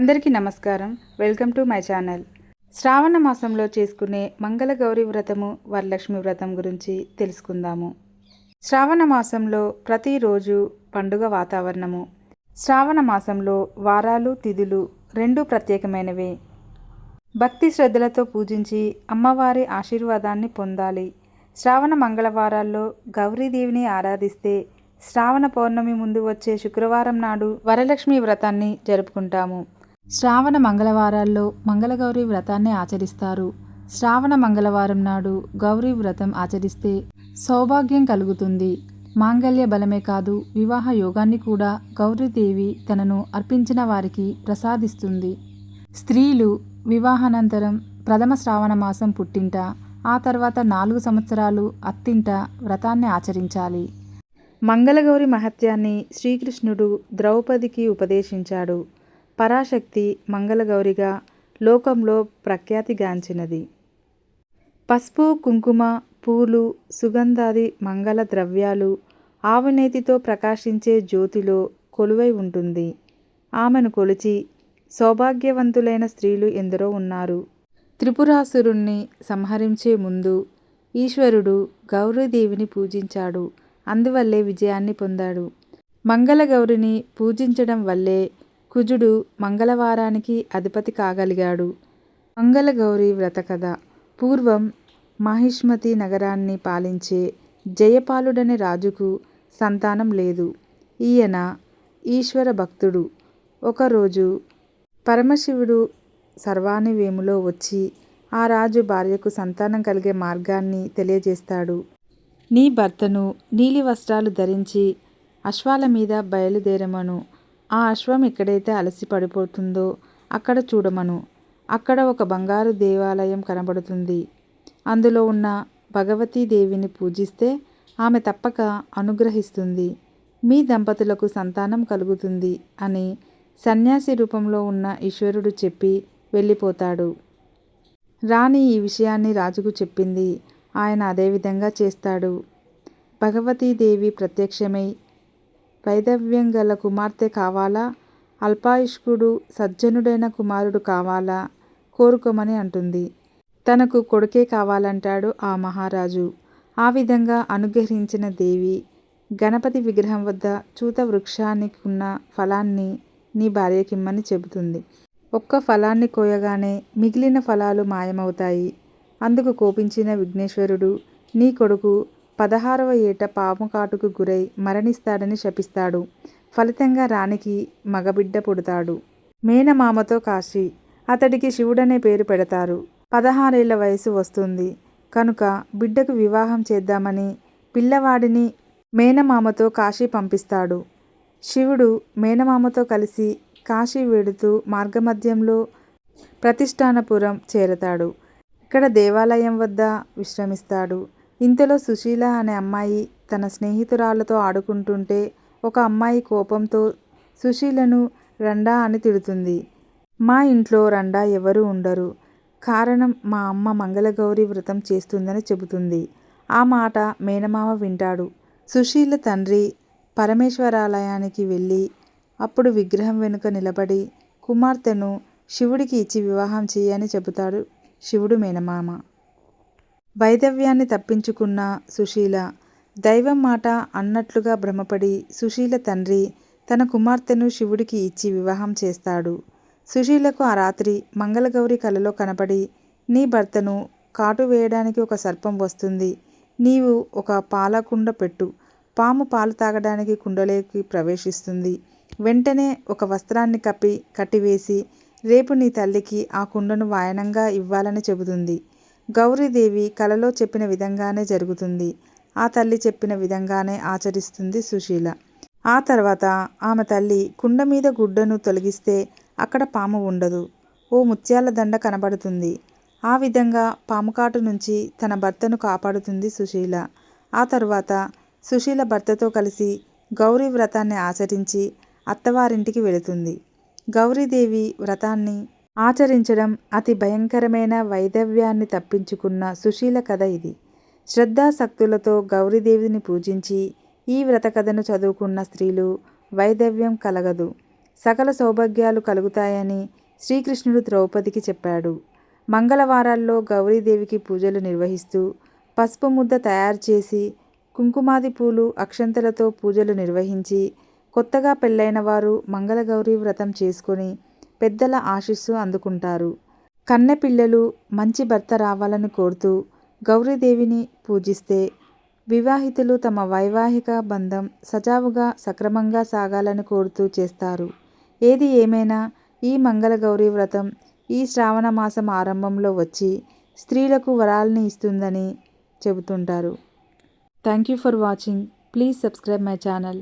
అందరికీ నమస్కారం. Welcome to my channel. శ్రావణ మాసంలో చేసుకునే మంగళగౌరి వ్రతము, వరలక్ష్మి వ్రతం గురించి తెలుసుకుందాము. శ్రావణ మాసంలో ప్రతిరోజు పండుగ వాతావరణము. శ్రావణ మాసంలో వారాలు, తిథులు రెండూ ప్రత్యేకమైనవే. భక్తి శ్రద్ధలతో పూజించి అమ్మవారి ఆశీర్వాదాన్ని పొందాలి. శ్రావణ మంగళవారాల్లో గౌరీదేవిని ఆరాధిస్తే శ్రావణ పౌర్ణమి ముందు వచ్చే శుక్రవారం నాడు వరలక్ష్మి వ్రతాన్ని జరుపుకుంటాము. శ్రావణ మంగళవారాల్లో మంగళగౌరి వ్రతాన్ని ఆచరిస్తారు. శ్రావణ మంగళవారం నాడు గౌరీ వ్రతం ఆచరిస్తే సౌభాగ్యం కలుగుతుంది. మాంగళ్య బలమే కాదు, వివాహ యోగాన్ని కూడా గౌరీదేవి తనను అర్పించిన వారికి ప్రసాదిస్తుంది. స్త్రీలు వివాహానంతరం ప్రథమ శ్రావణ మాసం పుట్టింట, ఆ తర్వాత 4 సంవత్సరాలు అత్తింట వ్రతాన్ని ఆచరించాలి. మంగళగౌరి మహత్యాన్ని శ్రీకృష్ణుడు ద్రౌపదికి ఉపదేశించాడు. పరాశక్తి మంగళగౌరిగా లోకంలో ప్రఖ్యాతిగాంచినది. పసుపు, కుంకుమ, పూలు, సుగంధాది మంగళ ద్రవ్యాలు, ఆవునేతితో ప్రకాశించే జ్యోతిలో కొలువై ఉంటుంది. ఆమెను కొలిచి సౌభాగ్యవంతులైన స్త్రీలు ఎందరో ఉన్నారు. త్రిపురాసురుణ్ణి సంహరించే ముందు ఈశ్వరుడు గౌరీదేవిని పూజించాడు. అందువల్లే విజయాన్ని పొందాడు. మంగళగౌరిని పూజించడం వల్లే కుజుడు మంగళవారానికి అధిపతి కాగలిగాడు. మంగళగౌరి వ్రత కథ. పూర్వం మాహిష్మతి నగరాన్ని పాలించే జయపాలుడనే రాజుకు సంతానం లేదు. ఈయన ఈశ్వర భక్తుడు. ఒకరోజు పరమశివుడు సర్వాణివేములో వచ్చి ఆ రాజు భార్యకు సంతానం కలిగే మార్గాన్ని తెలియజేస్తాడు. నీ భర్తను నీలి వస్త్రాలు ధరించి అశ్వాల మీద బయలుదేరమను. ఆ అశ్వం ఎక్కడైతే అలసి పడిపోతుందో అక్కడ చూడమను. అక్కడ ఒక బంగారు దేవాలయం కనబడుతుంది. అందులో ఉన్న భగవతీదేవిని పూజిస్తే ఆమె తప్పక అనుగ్రహిస్తుంది. మీ దంపతులకు సంతానం కలుగుతుంది అని సన్యాసి రూపంలో ఉన్న ఈశ్వరుడు చెప్పి వెళ్ళిపోతాడు. రాణి ఈ విషయాన్ని రాజుకు చెప్పింది. ఆయన అదేవిధంగా చేస్తాడు. భగవతీదేవి ప్రత్యక్షమై, వైదవ్యం గల కుమార్తె కావాలా, అల్పాయుష్కుడు సజ్జనుడైన కుమారుడు కావాలా, కోరుకోమని అంటుంది. తనకు కొడుకే కావాలంటాడు ఆ మహారాజు. ఆ విధంగా అనుగ్రహించిన దేవి గణపతి విగ్రహం వద్ద చూత వృక్షానికి ఉన్న ఫలాన్ని నీ భార్యకిమ్మని చెబుతుంది. ఒక్క ఫలాన్ని కోయగానే మిగిలిన ఫలాలు మాయమవుతాయి. అందుకు కోపించిన విఘ్నేశ్వరుడు నీ కొడుకు 16వ ఏట పాము కాటుకు గురై మరణిస్తాడని శపిస్తాడు. ఫలితంగా రాణికి మగబిడ్డ పుడతాడు. మేనమామతో కాశీ. అతడికి శివుడనే పేరు పెడతారు. 16 ఏళ్ల వయసు వస్తుంది కనుక బిడ్డకు వివాహం చేద్దామని పిల్లవాడిని మేనమామతో కాశీ పంపిస్తాడు. శివుడు మేనమామతో కలిసి కాశీ వెడుతూ మార్గమధ్యంలో ప్రతిష్టానపురం చేరతాడు. ఇక్కడ దేవాలయం వద్ద విశ్రమిస్తాడు. ఇంతలో సుశీల అనే అమ్మాయి తన స్నేహితురాలతో ఆడుకుంటుంటే ఒక అమ్మాయి కోపంతో సుశీలను రండా అని తిడుతుంది. మా ఇంట్లో రండా ఎవరు ఉండరు. కారణం మా అమ్మ మంగళగౌరి వ్రతం చేస్తుందని చెబుతుంది. ఆ మాట మేనమామ వింటాడు. సుశీల తండ్రి పరమేశ్వరాలయానికి వెళ్ళి అప్పుడు విగ్రహం వెనుక నిలబడి కుమార్తెను శివుడికి ఇచ్చి వివాహం చేయని చెబుతాడు శివుడు మేనమామ. వైదవ్యాన్ని తప్పించుకున్న సుశీల దైవం మాట అన్నట్లుగా భ్రమపడి సుశీల తండ్రి తన కుమార్తెను శివుడికి ఇచ్చి వివాహం చేస్తాడు. సుశీలకు ఆ రాత్రి మంగళగౌరి కలలో కనపడి నీ భర్తను కాటు వేయడానికి ఒక సర్పం వస్తుంది. నీవు ఒక పాలకుండ పెట్టు. పాము పాలు తాగడానికి కుండలోకి ప్రవేశిస్తుంది. వెంటనే ఒక వస్త్రాన్ని కట్టివేసి రేపు నీ తల్లికి ఆ కుండను వాయనంగా ఇవ్వాలని చెబుతుంది. గౌరీదేవి కలలో చెప్పిన విధంగానే జరుగుతుంది. ఆ తల్లి చెప్పిన విధంగానే ఆచరిస్తుంది సుశీల. ఆ తర్వాత ఆమె తల్లి కుండ మీద గుడ్డను తొలగిస్తే అక్కడ పాము ఉండదు. ఓ ముత్యాల దండ కనబడుతుంది. ఆ విధంగా పాముకాటు నుంచి తన భర్తను కాపాడుతుంది సుశీల. ఆ తరువాత సుశీల భర్తతో కలిసి గౌరీ వ్రతాన్ని ఆచరించి అత్తవారింటికి వెళుతుంది. గౌరీదేవి వ్రతాన్ని ఆచరించడం అతి భయంకరమైన వైదవ్యాన్ని తప్పించుకున్న సుశీల కథ ఇది. శ్రద్ధాశక్తులతో గౌరీదేవిని పూజించి ఈ వ్రత కథను చదువుకున్న స్త్రీలు వైదవ్యం కలగదు. సకల సౌభాగ్యాలు కలుగుతాయని శ్రీకృష్ణుడు ద్రౌపదికి చెప్పాడు. మంగళవారాల్లో గౌరీదేవికి పూజలు నిర్వహిస్తూ పసుపు ముద్ద తయారు చేసి కుంకుమాది పూలు అక్షంతలతో పూజలు నిర్వహించి కొత్తగా పెళ్ళైన వారు మంగళగౌరి వ్రతం చేసుకొని పెద్దల ఆశీస్సు అందుకుంటారు. కన్నెపిల్లలు మంచి భర్త రావాలని కోరుతూ గౌరీదేవిని పూజిస్తే వివాహితులు తమ వైవాహిక బంధం సజావుగా సక్రమంగా సాగాలని కోరుతూ చేస్తారు. ఏది ఏమైనా ఈ మంగళగౌరి వ్రతం ఈ శ్రావణ మాసం ఆరంభంలో వచ్చి స్త్రీలకు వరాలని ఇస్తుందని చెబుతుంటారు. Thank you for watching. Please subscribe my channel.